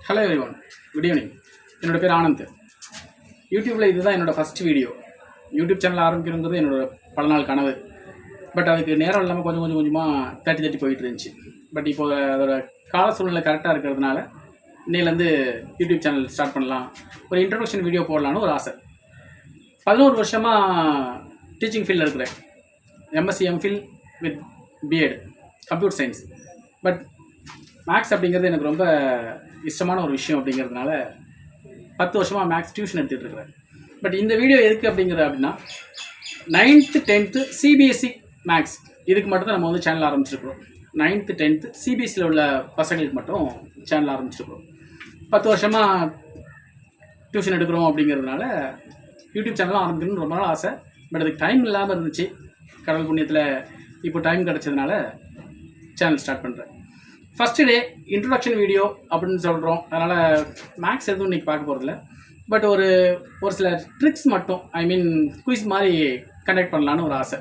Hello everyone, good evening. என்னோடய பேர் ஆனந்த். யூடியூப்பில் இதுதான் என்னோடய ஃபஸ்ட் வீடியோ. யூடியூப் சேனல் ஆரம்பிக்கணுங்கிறது என்னோடய பல நாள் கனவு. பட் அதுக்கு நேரம் இல்லாமல் கொஞ்சமாக தட்டி போயிட்டு இருந்துச்சு. பட் இப்போது அதோட கால சூழ்நிலை கரெக்டாக இருக்கிறதுனால இன்னையிலேருந்து யூடியூப் சேனல் ஸ்டார்ட் பண்ணலாம், ஒரு இன்ட்ரடக்ஷன் வீடியோ போடலான்னு ஒரு ஆசை. 11 வருஷமாக டீச்சிங் ஃபீல்டில் இருக்கிறேன். MSc MPhil with BEd computer science. But maths அப்படிங்கிறது எனக்கு ரொம்ப இஷ்டமான ஒரு விஷயம் அப்படிங்கிறதுனால 10 வருஷமாக மேக்ஸ் டியூஷன் எடுத்துகிட்டு இருக்கிறேன். பட் இந்த வீடியோ எதுக்கு அப்படின்னா 9th 10th சிபிஎஸ்சி மேக்ஸ் இதுக்கு மட்டும் தான் நம்ம வந்து சேனல் ஆரம்பிச்சிருக்கிறோம். 9th 10th சிபிஎஸ்சியில் உள்ள பசங்களுக்கு மட்டும் சேனல் ஆரம்பிச்சிருக்கிறோம். 10 வருஷமாக டியூஷன் எடுக்கிறோம் அப்படிங்கிறதுனால யூடியூப் சேனலும் ஆரம்பிக்கணும்னு ரொம்ப நாள் ஆசை. பட் அதுக்கு டைம் இல்லாமல் இருந்துச்சு. கடவுள் புண்ணியத்தில் இப்போ டைம் கிடச்சதுனால சேனல் ஸ்டார்ட் பண்ணுறேன். ஃபஸ்ட்டு டே இன்ட்ரடக்ஷன் வீடியோ அப்படின்னு சொல்கிறோம். அதனால் மேக்ஸ் எதுவும் இன்றைக்கி பார்க்க போகிறதில்ல. பட் ஒரு சில ட்ரிக்ஸ் மட்டும், ஐ மீன் குயிஸ் மாதிரி கண்டக்ட் பண்ணலான்னு ஒரு ஆசை.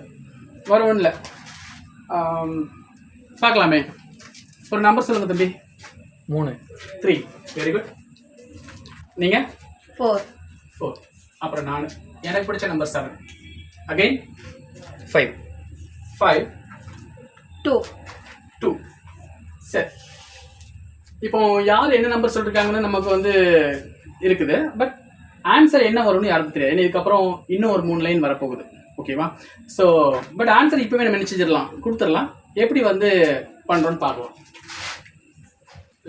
ஒன்றும் இல்லை, பார்க்கலாமே. ஒரு நம்பர் சொல்லுங்கள் தம்பி. 3 3. Very good. நீங்கள் 4. அப்புறம் நான் எனக்கு பிடிச்ச நம்பர் 7. அகைன் 5. 2. சரி, இப்போ யார் என்ன நம்பர் சொல்லியிருக்காங்கன்னு நமக்கு வந்து இருக்குது. பட் ஆன்சர் என்ன வரும்னு யாருக்கும் தெரியாது. இதுக்கப்புறம் இன்னும் ஒரு 3 லைன் வரப்போகுது. ஓகேவா? ஸோ பட் ஆன்சர் இப்போவே நம்ம நினச்சிடலாம், கொடுத்துடலாம். எப்படி வந்து பண்ணுறோன்னு பார்க்கலாம்.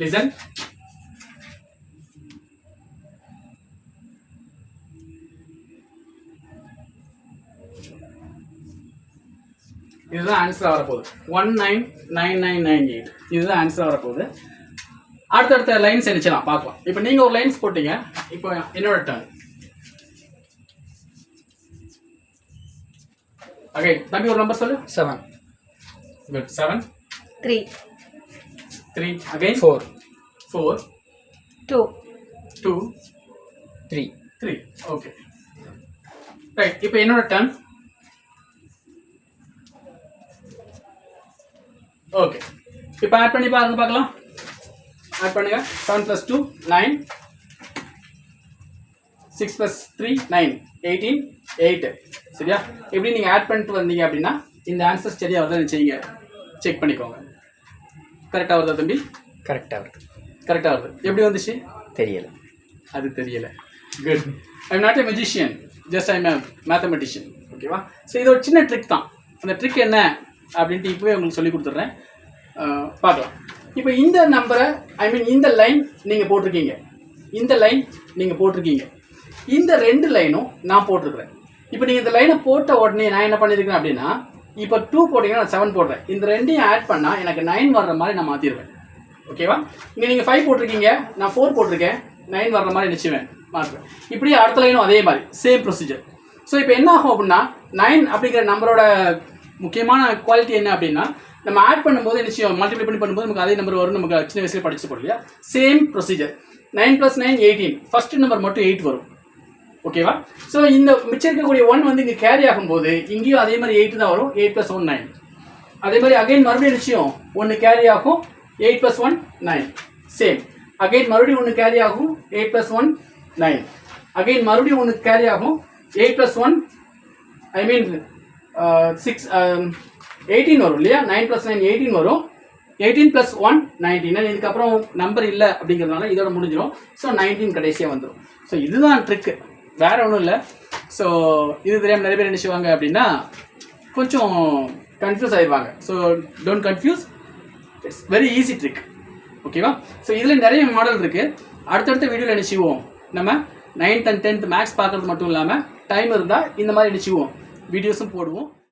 லிசன். இதுதான் ஆன்சராக வரப்போகுது. 199998 இதுதான் ஆன்சராக வரப்போகுது. அடுத்தடுத்த லைன்ஸ் நினச்சலாம், பார்க்கலாம். இப்போ நீங்கள் ஒரு லைன்ஸ் போட்டீங்க, இப்போ என்னோட டர்ன். ஓகே தம்பி, ஒரு நம்பர் சொல்லு. 7. குட். 7. 3. அகைன் 4. 2. 3. Okay right. இப்போ என்னோட டர்ன். ஓகே, இப்போ ஆட் பண்ணி பாருங்க, பார்க்கலாம். ஆட் பண்ணுங்க. 7 + 2 9, 6 + 3 9, 18 8. சரியா? எப்படி நீங்கள் ஆட் பண்ணிட்டு வந்தீங்க அப்படின்னா இந்த ஆன்சர்ஸ் சரியாக வருதுன்னு செய்யுங்க, செக் பண்ணிக்கோங்க. கரெக்டாக வருதா தம்பி? கரெக்டாக வருது. கரெக்டாக வருது. எப்படி வந்துச்சு? தெரியலை. அது தெரியலை. Good. I am not a magician, just I am a mathematician. ஓகேவா? ஸோ இது ஒரு சின்ன ட்ரிக் தான். அந்த ட்ரிக் என்ன அப்படின்ட்டு இப்போவே உங்களுக்கு சொல்லி கொடுத்துட்றேன், பார்க்கலாம். இப்போ இந்த நம்பரை, ஐ மீன் இந்த லைன் நீங்கள் போட்டிருக்கீங்க, இந்த லைன் நீங்கள் போட்டிருக்கீங்க, இந்த 2 லைனும் நான் போட்டிருக்கிறேன். இப்போ நீங்கள் இந்த லைனை போட்ட உடனே நான் என்ன பண்ணியிருக்கேன் அப்படின்னா, இப்போ 2 போட்டிங்கன்னா நான் 7 போடுறேன். இந்த 2ஐயும் ஆட் பண்ணால் எனக்கு 9 வர்ற மாதிரி நான் மாற்றிடுவேன். ஓகேவா? இங்கே நீங்கள் 5 போட்டிருக்கீங்க, நான் 4 போட்டிருக்கேன், 9 வர்ற மாதிரி நினச்சிவேன், மாற்றுவேன். இப்படியே அடுத்த லைனும் அதே மாதிரி சேம் ப்ரொசீஜர். ஸோ இப்போ என்ன ஆகும் அப்படின்னா 9 அப்படிங்கிற நம்பரோட முக்கியமான குவாலிட்டி என்ன அப்படின்னா, நம்ம ஆட் பண்ணும்போது நிச்சயம் மல்டிப்ளை பண்ணும்போது நமக்கு அதே நம்பர் வரும். நமக்கு சின்ன வயசுல படிச்சு போடலையா? Same procedure. 9 + 9 18. ஃபர்ஸ்ட் நம்பர் மட்டும் 8 வரும். ஓகேவா? ஸோ இந்த மிச்சம் இருக்கக்கூடிய 1 வந்து இங்கே கேரி ஆகும்போது இங்கேயும் அதே மாதிரி 8 தான் வரும். 8 + 1 9. அதே மாதிரி அகைன் மறுபடியும் நிச்சயம் 1 கேரி ஆகும். 8 + 1 9. சேம். அகைன் மறுபடியும் 1 கேரி ஆகும். 8 + 1 9. அகைன் மறுபடியும் 1 கேரி ஆகும். 8 + 1 ஐ மீன் 6 18 வரும் இல்லையா? 9 + 9 18 வரும். 18 + 1 19. இதுக்கப்புறம் நம்பர் இல்லை அப்படிங்கிறதுனால இதோட முடிஞ்சிடும். ஸோ 19 கடைசியாக வந்துடும். ஸோ இதுதான் ட்ரிக்கு, வேறு ஒன்றும் இல்லை. ஸோ இது தெரியாமல் நிறைய பேர் என்ன செய்வாங்க அப்படின்னா கொஞ்சம் கன்ஃபியூஸ் ஆகிடுவாங்க. So don't confuse, it's very easy trick. ஓகேவா? ஸோ இதில் நிறைய மாடல் இருக்குது. அடுத்தடுத்த வீடியோவில் என்ன செய்வோம், நம்ம 9th and 10th மேக்ஸ் பார்க்குறது மட்டும் இல்லாமல் டைம் இருந்தால் இந்த மாதிரி என்ன செய்வோம், வீடியோஸும் போடுவோம்.